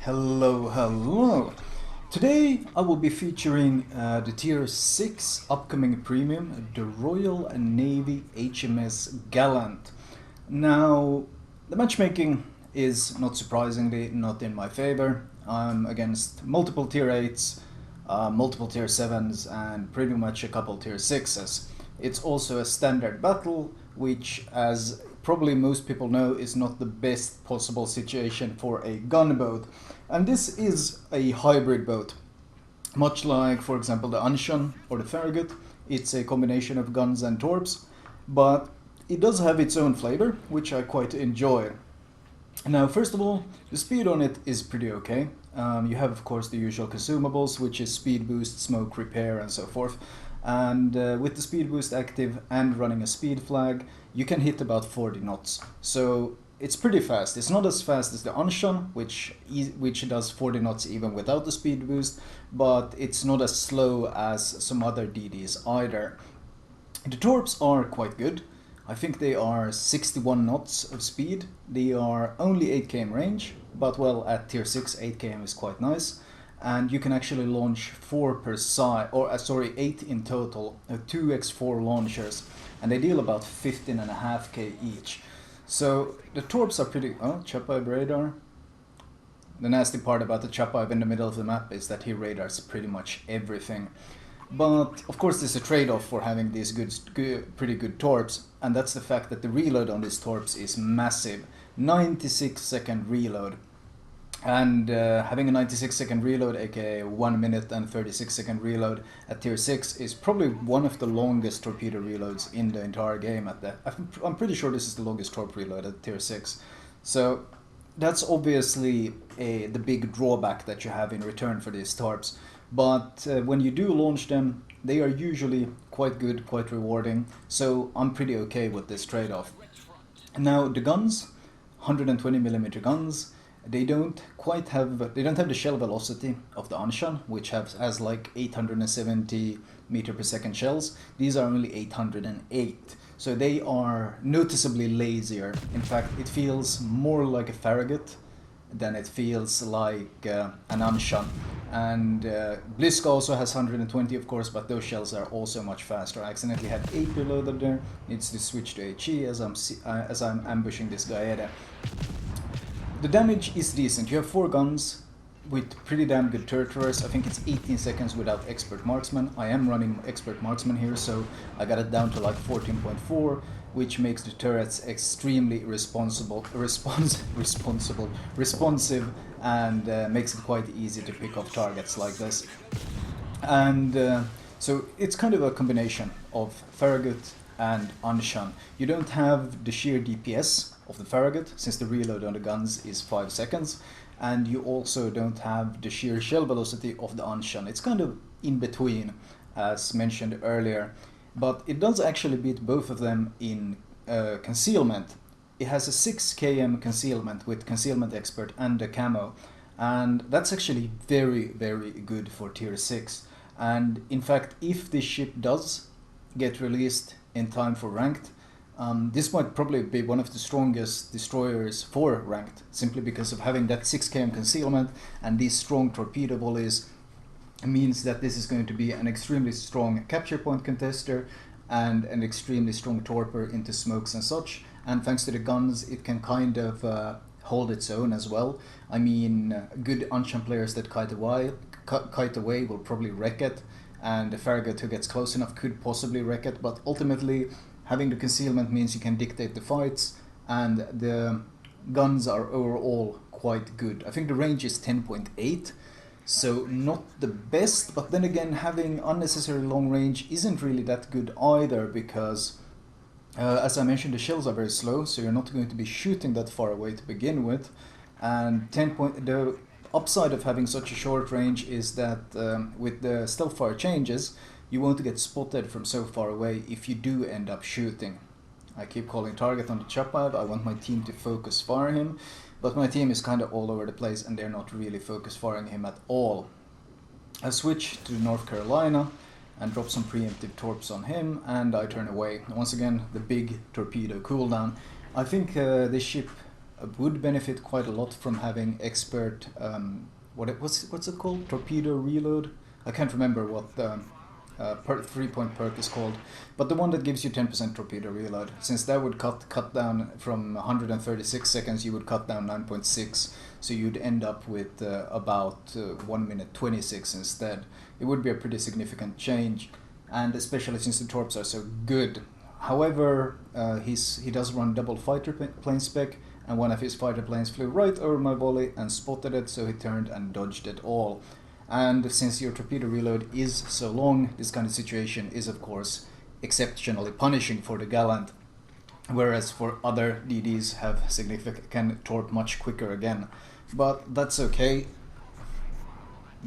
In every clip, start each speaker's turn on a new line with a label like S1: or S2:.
S1: Hello. Today I will be featuring the Tier 6 upcoming premium, the Royal Navy HMS Gallant. Now, the matchmaking is, not surprisingly, not in my favor. I'm against multiple Tier 8s, multiple Tier 7s, and pretty much a couple Tier 6s. It's also a standard battle, which, as probably most people know, is not the best possible situation for a gunboat. And this is a hybrid boat. Much like, for example, the Anshan or the Farragut, it's a combination of guns and torps, but it does have its own flavor, which I quite enjoy. Now, first of all, the speed on it is pretty okay. You have, of course, the usual consumables, which is speed boost, smoke, repair, and so forth. And with the speed boost active and running a speed flag, you can hit about 40 knots. So it's pretty fast. It's not as fast as the Anshan, which does 40 knots even without the speed boost, but it's not as slow as some other DDs either. The torps are quite good. I think they are 61 knots of speed. They are only 8 km range, but well, at tier 6, 8 km is quite nice. And you can actually launch 4 per side, or 8 in total, 2x4 launchers, and they deal about 15.5k each. So the torps are pretty... Oh, Chapaib radar. The nasty part about the Chapaib in the middle of the map is that he radars pretty much everything. But of course there's a trade-off for having these pretty good torps, and that's the fact that the reload on these torps is massive. 96-second reload. And having a 96-second reload, aka 1 minute and 36-second reload at tier 6 is probably one of the longest torpedo reloads in the entire game. I'm pretty sure this is the longest torp reload at tier 6. So that's obviously the big drawback that you have in return for these torps. But when you do launch them, they are usually quite good, quite rewarding, so I'm pretty okay with this trade-off. Now the guns, 120mm guns, they don't have the shell velocity of the Anshan, which has like 870 meter per second shells. These are only 808, so they are noticeably lazier. In fact, it feels more like a Farragut than it feels like an Anshan. And Blisk also has 120, of course, but those shells are also much faster. I accidentally had 8 reloaded there. Needs to switch to HE as I'm ambushing this guy there. The damage is decent. You have 4 guns with pretty damn good turret traverse. I think it's 18 seconds without expert marksman. I am running expert marksman here, so I got it down to like 14.4, which makes the turrets extremely responsive, and makes it quite easy to pick off targets like this. And so it's kind of a combination of Farragut and Anshan. You don't have the sheer DPS of the Farragut, since the reload on the guns is 5 seconds, and you also don't have the sheer shell velocity of the Anshan. It's kind of in between, as mentioned earlier, but it does actually beat both of them in concealment. It has a 6 km concealment with concealment expert and a camo, and that's actually very, very good for tier 6. And in fact, if this ship does get released in time for ranked, this might probably be one of the strongest destroyers for ranked, simply because of having that 6 km concealment and these strong torpedo volleys means that this is going to be an extremely strong capture point contester and an extremely strong torper into smokes and such. And thanks to the guns, it can kind of hold its own as well. I mean, good Anshan players that kite away will probably wreck it, and the Farragut who gets close enough could possibly wreck it, but ultimately having the concealment means you can dictate the fights, and the guns are overall quite good. I think the range is 10.8, so not the best, but then again, having unnecessary long range isn't really that good either, because as I mentioned, the shells are very slow, so you're not going to be shooting that far away to begin with. And the upside of having such a short range is that with the stealth fire changes, you won't get spotted from so far away if you do end up shooting. I keep calling target on the Chapaib. I want my team to focus fire him, but my team is kind of all over the place and they're not really focus firing him at all. I switch to North Carolina and drop some preemptive torps on him, and I turn away. Once again, the big torpedo cooldown. I think this ship would benefit quite a lot from having expert, what's it called? Torpedo reload? I can't remember what the 3-point perk is called, but the one that gives you 10% torpedo reload, since that would cut down from 136 seconds, you would cut down 9.6, so you'd end up with about 1 minute 26 instead. It would be a pretty significant change, and especially since the torps are so good. However, he does run double fighter plane spec, and one of his fighter planes flew right over my volley and spotted it, so he turned and dodged it all. And since your torpedo reload is so long, this kind of situation is of course exceptionally punishing for the Gallant, whereas for other DDs have can torp much quicker again. But that's okay,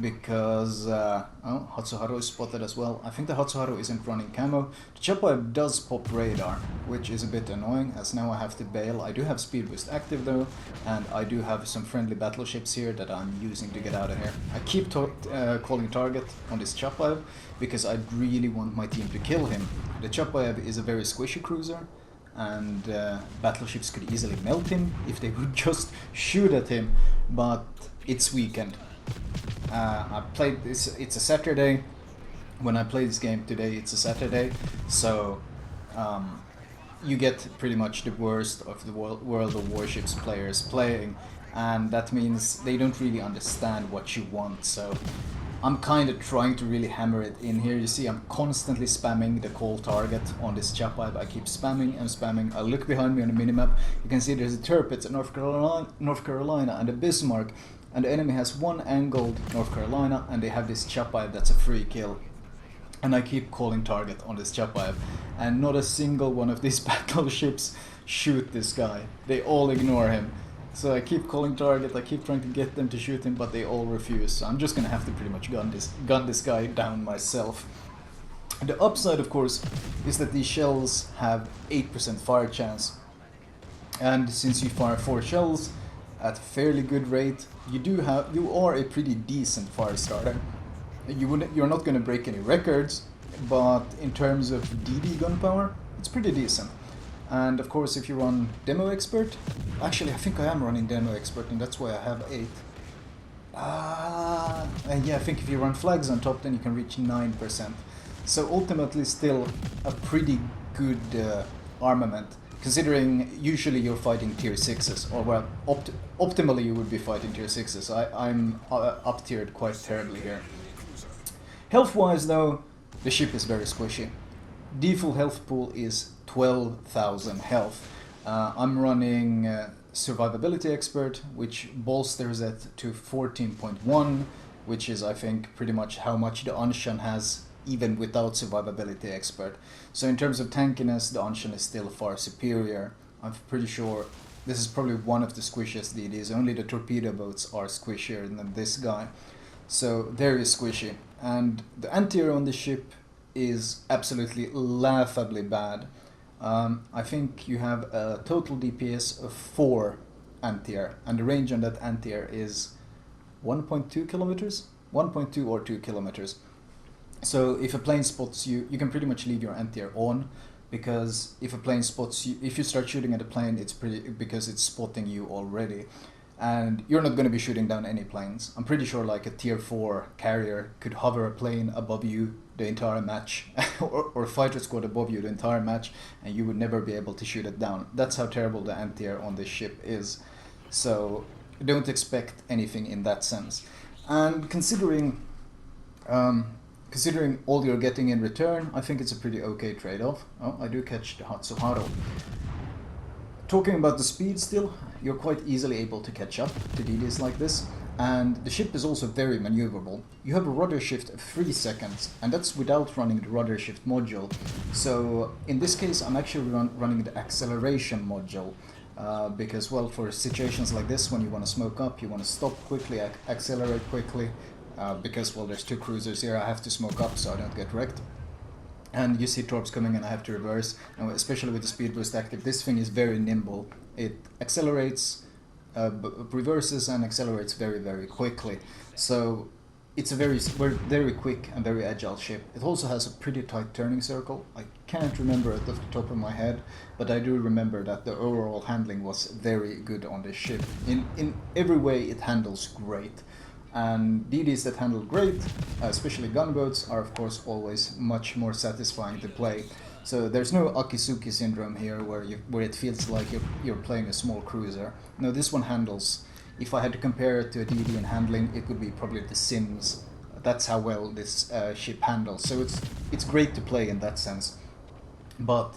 S1: because Hatsuharu is spotted as well. I think the Hatsuharu isn't running camo. The Chapaev does pop radar, which is a bit annoying, as now I have to bail. I do have speed boost active though, and I do have some friendly battleships here that I'm using to get out of here. I keep calling target on this Chapaev because I really want my team to kill him. The Chapaev is a very squishy cruiser, and battleships could easily melt him if they would just shoot at him, but it's weakened. I played this, it's a Saturday. When I play this game today, it's a Saturday, so you get pretty much the worst of the World of Warships players playing, and that means they don't really understand what you want, so I'm kind of trying to really hammer it in here. You see I'm constantly spamming the call target on this Chapaev. I keep spamming and spamming. I look behind me on the minimap, you can see there's a Tirpitz, a North Carolina and a Bismarck, and the enemy has one angled North Carolina, and they have this Chapaev that's a free kill. And I keep calling target on this Chapaev, and not a single one of these battleships shoot this guy. They all ignore him. So I keep calling target, I keep trying to get them to shoot him, but they all refuse. So I'm just gonna have to pretty much gun this guy down myself. The upside, of course, is that these shells have 8% fire chance. And since you fire 4 shells at a fairly good rate, you are a pretty decent fire starter. You're not going to break any records, but in terms of DD gunpowder, it's pretty decent. And of course, if you run Demo Expert, actually I think I am running Demo Expert, and that's why I have 8. And yeah, I think if you run flags on top, then you can reach 9%. So ultimately, still a pretty good armament, considering usually you're fighting tier 6s, or well, optimally you would be fighting tier 6s. I'm up-tiered quite terribly here. Health-wise though, the ship is very squishy. Default health pool is 12,000 health. I'm running Survivability Expert, which bolsters it to 14.1, which is I think pretty much how much the Anshan has even without Survivability Expert. So in terms of tankiness, the Anshan is still far superior. I'm pretty sure this is probably one of the squishiest DDs. Only the torpedo boats are squishier than this guy. So very squishy. And the anti-air on this ship is absolutely laughably bad. I think you have a total DPS of 4 anti-air, and the range on that anti-air is 1.2 kilometers? 1.2 or 2 kilometers. So if a plane spots you, you can pretty much leave your anti-air on, because if a plane spots you, if you start shooting at a plane, it's because it's spotting you already. And you're not going to be shooting down any planes. I'm pretty sure like a tier 4 carrier could hover a plane above you the entire match, or a fighter squad above you the entire match, and you would never be able to shoot it down. That's how terrible the anti-air on this ship is. So don't expect anything in that sense. And considering all you're getting in return, I think it's a pretty okay trade-off. Oh, I do catch the Hatsuharu. Talking about the speed still, you're quite easily able to catch up to DDs like this, and the ship is also very maneuverable. You have a rudder shift of 3 seconds, and that's without running the rudder shift module. So in this case, I'm actually running the acceleration module, because, well, for situations like this, when you want to smoke up, you want to stop quickly, accelerate quickly, because, well, there's 2 cruisers here, I have to smoke up so I don't get wrecked. And you see torps coming and I have to reverse, and especially with the speed boost active, this thing is very nimble. It accelerates, reverses and accelerates very, very quickly. So it's a very quick and very agile ship. It also has a pretty tight turning circle. I can't remember it off the top of my head, but I do remember that the overall handling was very good on this ship. In every way, it handles great. And DDs that handle great, especially gunboats, are of course always much more satisfying to play. So there's no Akisuki syndrome here, where it feels like you're playing a small cruiser. No, this one handles. If I had to compare it to a DD in handling, it would be probably the Sims. That's how well this ship handles. So it's great to play in that sense. But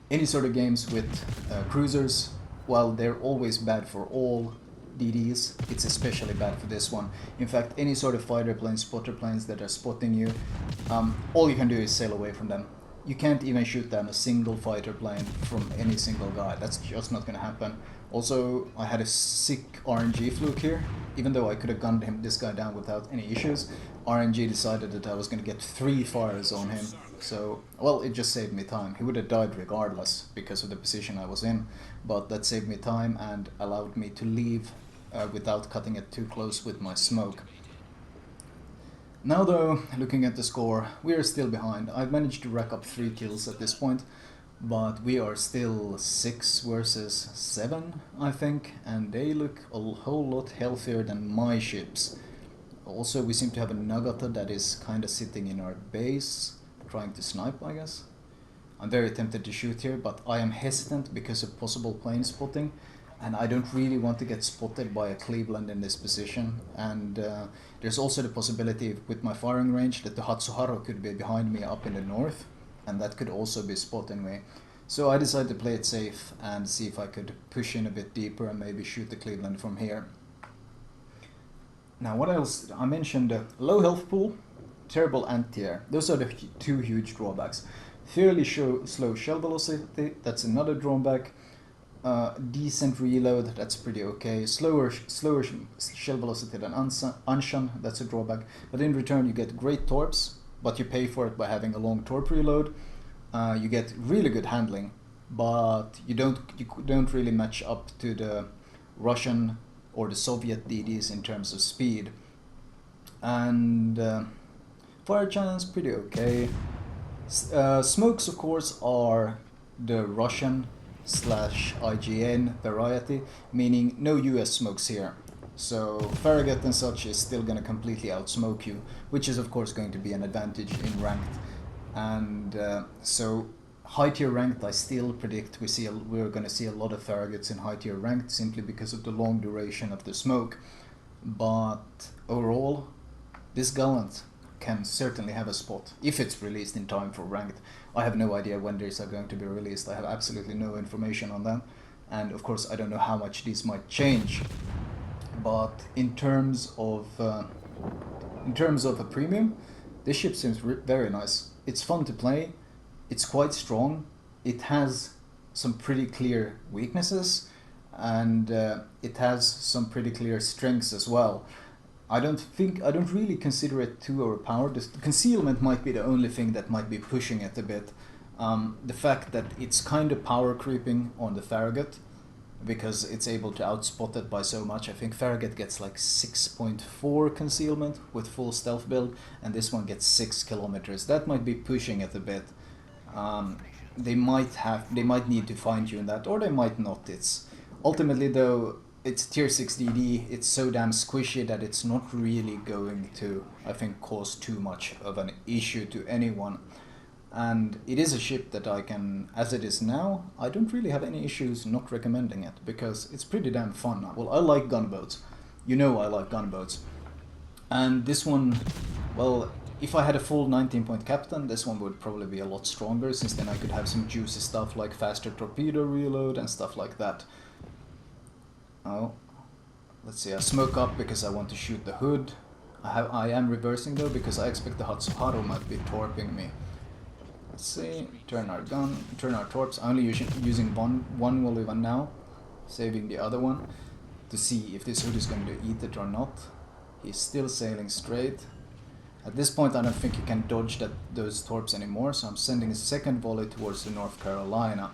S1: any sort of games with cruisers, while they're always bad for all DDs, it's especially bad for this one. In fact, any sort of fighter planes, spotter planes that are spotting you, all you can do is sail away from them. You can't even shoot down a single fighter plane from any single guy. That's just not going to happen. Also, I had a sick RNG fluke here. Even though I could have gunned this guy down without any issues, RNG decided that I was going to get 3 fires on him. So, well, it just saved me time. He would have died regardless because of the position I was in, but that saved me time and allowed me to leave without cutting it too close with my smoke. Now though, looking at the score, we are still behind. I've managed to rack up 3 kills at this point, but we are still 6 versus 7, I think, and they look a whole lot healthier than my ships. Also, we seem to have a Nagata that is kinda sitting in our base, trying to snipe, I guess. I'm very tempted to shoot here, but I am hesitant because of possible plane spotting, and I don't really want to get spotted by a Cleveland in this position. And there's also the possibility with my firing range that the Hatsuharu could be behind me up in the north, and that could also be spotting me. So I decided to play it safe and see if I could push in a bit deeper and maybe shoot the Cleveland from here. Now what else? I mentioned low health pool, terrible anti-air. Those are the 2 huge drawbacks. Fairly slow shell velocity, that's another drawback. Decent reload, that's pretty okay. Slower shell velocity than Anshan, that's a drawback. But in return you get great torps, but you pay for it by having a long torp reload. You get really good handling, but you don't really match up to the Russian or the Soviet DDs in terms of speed. And fire channel's pretty okay. Smokes, of course, are the Russian / IGN variety, meaning no US smokes here. So Farragut and such is still going to completely outsmoke you, which is of course going to be an advantage in ranked. And so high tier ranked, I still predict we're going to see a lot of Farraguts in high tier ranked simply because of the long duration of the smoke. But overall, this Gallant can certainly have a spot if it's released in time for ranked. I have no idea when these are going to be released. I have absolutely no information on them, and of course I don't know how much these might change. But in terms of a premium, this ship seems very nice. It's fun to play. It's quite strong. It has some pretty clear weaknesses, and it has some pretty clear strengths as well. I don't really consider it too overpowered. The concealment might be the only thing that might be pushing it a bit. The fact that it's kind of power creeping on the Farragut, because it's able to outspot it by so much. I think Farragut gets like 6.4 concealment with full stealth build, and this one gets 6 kilometers. That might be pushing it a bit. They might need to fine tune that, or they might not. It's ultimately though, it's tier 6 DD, it's so damn squishy that it's not really going to, I think, cause too much of an issue to anyone. And it is a ship that I can, as it is now, I don't really have any issues not recommending it, because it's pretty damn fun. Well, I like gunboats. You know I like gunboats. And this one, well, if I had a full 19-point captain, this one would probably be a lot stronger, since then I could have some juicy stuff like faster torpedo reload and stuff like that. Oh, let's see, I smoke up because I want to shoot the hood. I am reversing though, because I expect the Hatsuharu might be torping me. Let's see, turn our torps. I'm only using one will even now, saving the other one to see if this hood is going to eat it or not. He's still sailing straight. At this point I don't think you can dodge those torps anymore, so I'm sending a second volley towards the North Carolina.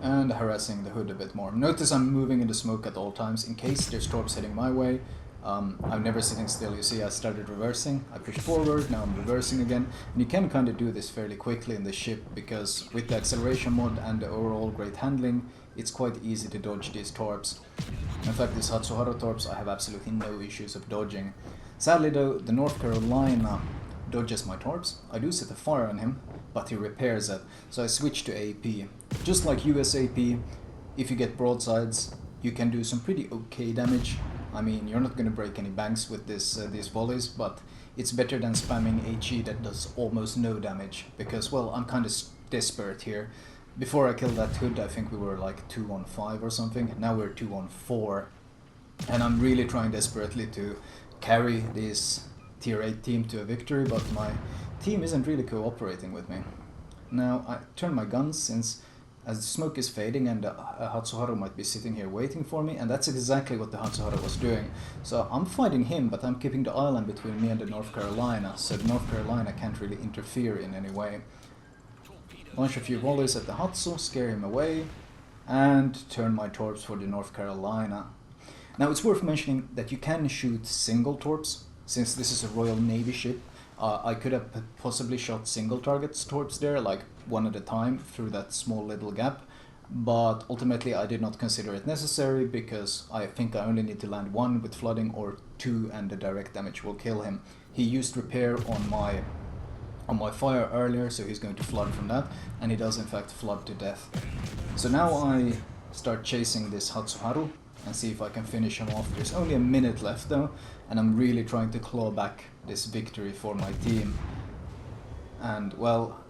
S1: And harassing the hood a bit more. Notice I'm moving in the smoke at all times in case there's torps heading my way. I'm never sitting still. You see, I started reversing, I pushed forward, now I'm reversing again. And you can kind of do this fairly quickly in the ship, because with the acceleration mod and the overall great handling, it's quite easy to dodge these torps. In fact, these Hatsuharu torps I have absolutely no issues of dodging. Sadly though, the North Carolina dodges my torps. I do set a fire on him, but he repairs it, so I switch to AP. Just like US AP, if you get broadsides, you can do some pretty okay damage. I mean, you're not going to break any banks with these volleys, but it's better than spamming HE that does almost no damage, because, well, I'm kind of desperate here. Before I killed that hood, I think we were like 2-on-5 or something. Now we're 2-on-4, and I'm really trying desperately to carry this tier 8 team to a victory, but my team isn't really cooperating with me. Now I turn my guns, since as the smoke is fading and Hatsuharu might be sitting here waiting for me, and that's exactly what the Hatsuharu was doing. So I'm fighting him, but I'm keeping the island between me and the North Carolina, so the North Carolina can't really interfere in any way. Launch a few volleys at the Hatsu, scare him away, and turn my torps for the North Carolina. Now it's worth mentioning that you can shoot single torps, since this is a Royal Navy ship. I could have possibly shot single targets torps there, like one at a time, through that small little gap, but ultimately I did not consider it necessary, because I think I only need to land one with flooding or two and the direct damage will kill him. He used repair on my fire earlier, so he's going to flood from that, and he does in fact flood to death. So now I start chasing this Hatsuharu and see if I can finish him off. There's only a minute left though, and I'm really trying to claw back this victory for my team. And well,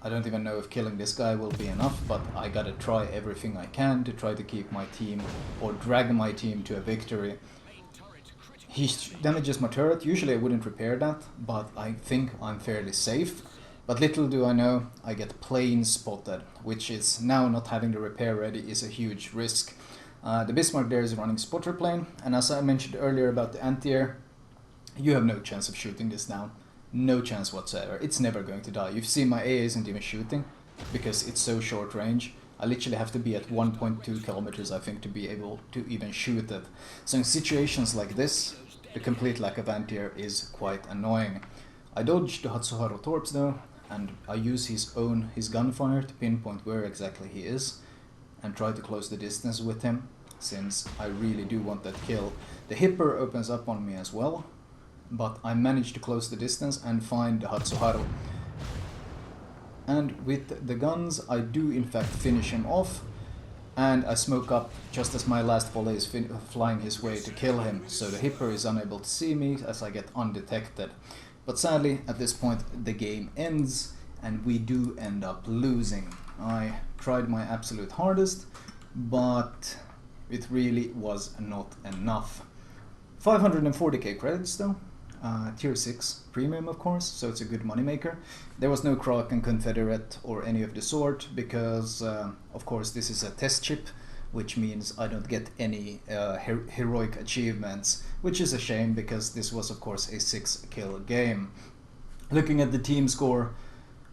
S1: I don't even know if killing this guy will be enough, but I gotta try everything I can to try to keep my team, or drag my team to a victory. He damages my turret. Usually I wouldn't repair that, but I think I'm fairly safe. But little do I know, I get plane spotted, which is, now not having the repair ready is a huge risk. The Bismarck there is running spotter plane, and as I mentioned earlier about the anti-air, you have no chance of shooting this down. No chance whatsoever. It's never going to die. You've seen my AA isn't even shooting, because it's so short range. I literally have to be at 1.2 kilometers, I think, to be able to even shoot it. So in situations like this, the complete lack of anti-air is quite annoying. I dodge the Hatsuharu torps though, and I use his gunfire to pinpoint where exactly he is, and try to close the distance with him, since I really do want that kill. The Hipper opens up on me as well, but I managed to close the distance and find the Hatsuharu. And with the guns I do in fact finish him off, and I smoke up just as my last volley is flying his way to kill him, so the Hipper is unable to see me as I get undetected. But sadly, at this point the game ends, and we do end up losing. I tried my absolute hardest, but it really was not enough. 540k credits though, tier 6 premium of course, so it's a good moneymaker. There was no Kraken, Confederate or any of the sort, because of course this is a test chip, which means I don't get any heroic achievements, which is a shame, because this was of course a 6-kill game. Looking at the team score,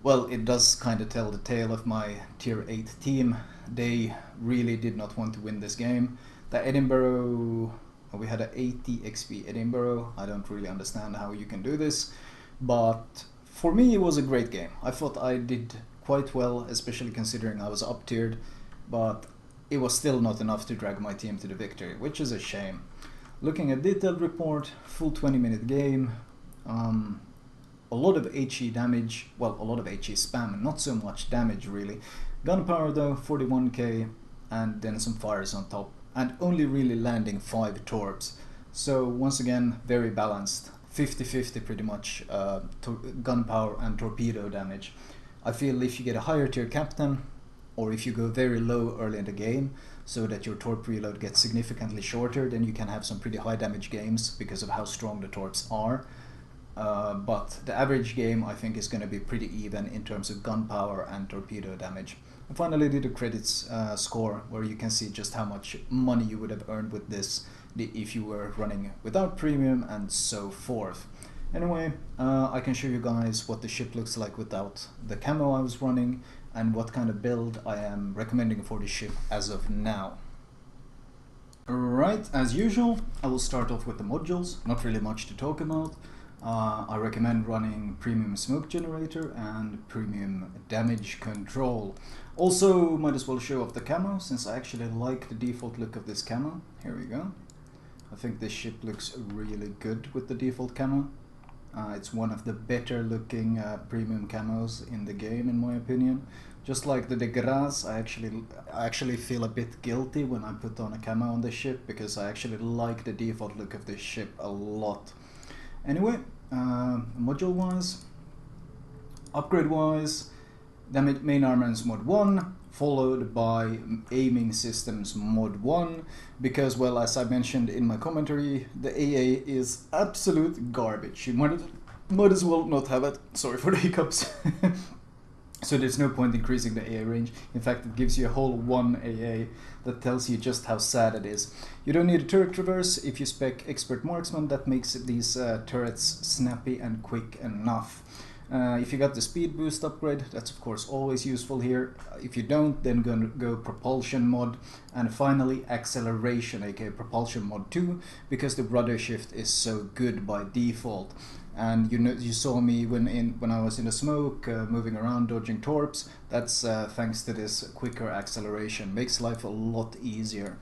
S1: well, it does kind of tell the tale of my tier 8 team. They really did not want to win this game. The Edinburgh, we had an 80 XP Edinburgh. I don't really understand how you can do this, but for me it was a great game. I thought I did quite well, especially considering I was up tiered, but it was still not enough to drag my team to the victory, which is a shame. Looking at detailed report, full 20-minute game. A lot of HE damage, well, a lot of HE spam, not so much damage really. Gunpowder though, 41k, and then some fires on top, and only really landing 5 torps. So once again, very balanced, 50-50 pretty much, gunpowder and torpedo damage. I feel if you get a higher tier captain, or if you go very low early in the game, so that your torp reload gets significantly shorter, then you can have some pretty high damage games because of how strong the torps are. But the average game I think is going to be pretty even in terms of gunpowder and torpedo damage. And finally the credits score, where you can see just how much money you would have earned with this if you were running without premium and so forth. Anyway, I can show you guys what the ship looks like without the camo I was running, and what kind of build I am recommending for the ship as of now. Right, as usual, I will start off with the modules, not really much to talk about. I recommend running Premium Smoke Generator and Premium Damage Control. Also, might as well show off the camo, since I actually like the default look of this camo. Here we go. I think this ship looks really good with the default camo. It's one of the better looking premium camos in the game, in my opinion. Just like the De Gras, I actually feel a bit guilty when I put on a camo on this ship, because I actually like the default look of this ship a lot. Anyway, module wise, upgrade wise, main armaments mod 1, followed by aiming systems mod 1, because, well, as I mentioned in my commentary, the AA is absolute garbage. You might as well not have it. Sorry for the hiccups. So there's no point increasing the AA range. In fact, it gives you a whole 1 AA that tells you just how sad it is. You don't need a turret traverse if you spec Expert Marksman. That makes these turrets snappy and quick enough. If you got the speed boost upgrade, that's of course always useful here. If you don't, then go propulsion mod, and finally acceleration, aka propulsion mod 2, because the rudder shift is so good by default. And you saw me when I was in the smoke, moving around, dodging torps. That's thanks to this quicker acceleration. Makes life a lot easier.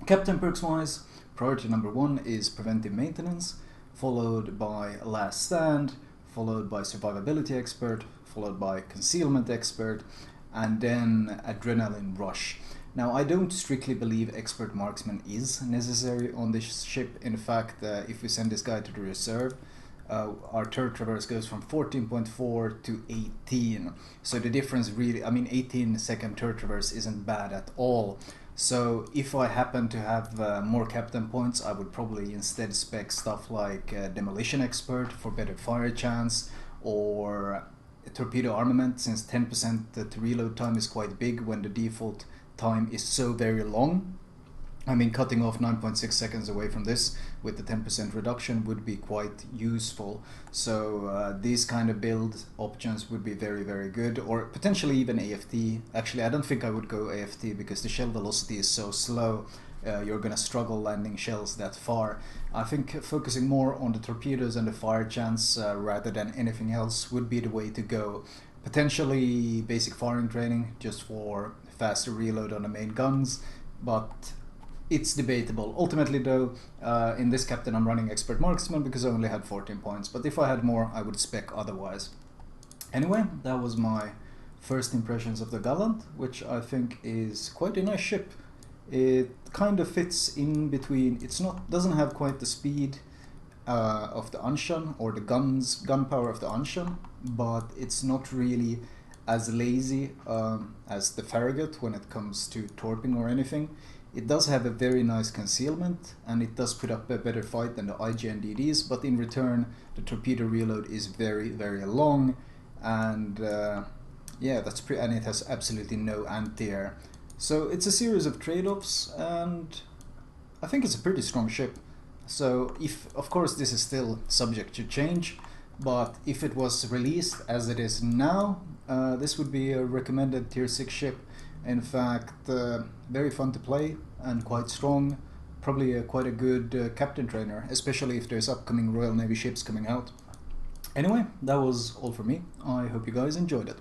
S1: Captain perks wise, priority number 1 is preventive maintenance, followed by last stand, followed by survivability expert, followed by concealment expert, and then adrenaline rush. Now, I don't strictly believe expert marksman is necessary on this ship. In fact, if we send this guy to the reserve, our turret traverse goes from 14.4 to 18. So the difference really, I mean, 18-second turret traverse isn't bad at all. So if I happen to have more captain points, I would probably instead spec stuff like demolition expert for better fire chance, or torpedo armament, since 10% to reload time is quite big when the default time is so very long. I mean, cutting off 9.6 seconds away from this with the 10% reduction would be quite useful. So these kind of build options would be very, very good, or potentially even AFT. Actually, I don't think I would go AFT because the shell velocity is so slow. You're gonna struggle landing shells that far. I think focusing more on the torpedoes and the fire chance rather than anything else would be the way to go. Potentially basic firing training just for faster reload on the main guns, but it's debatable. Ultimately though, in this captain I'm running expert marksman because I only had 14 points, but if I had more I would spec otherwise. Anyway, that was my first impressions of the Gallant, which I think is quite a nice ship. It kind of fits in between, doesn't have quite the speed of the Anshan or the gunpowder of the Anshan, but it's not really as lazy as the Farragut when it comes to torping or anything. It does have a very nice concealment, and it does put up a better fight than the IGNDDs, but in return the torpedo reload is very, very long, and yeah, and it has absolutely no anti-air. So it's a series of trade-offs, and I think it's a pretty strong ship. So of course this is still subject to change, but if it was released as it is now, this would be a recommended tier 6 ship. In fact, very fun to play and quite strong. Probably quite a good captain trainer, especially if there's upcoming Royal Navy ships coming out. Anyway, that was all for me. I hope you guys enjoyed it.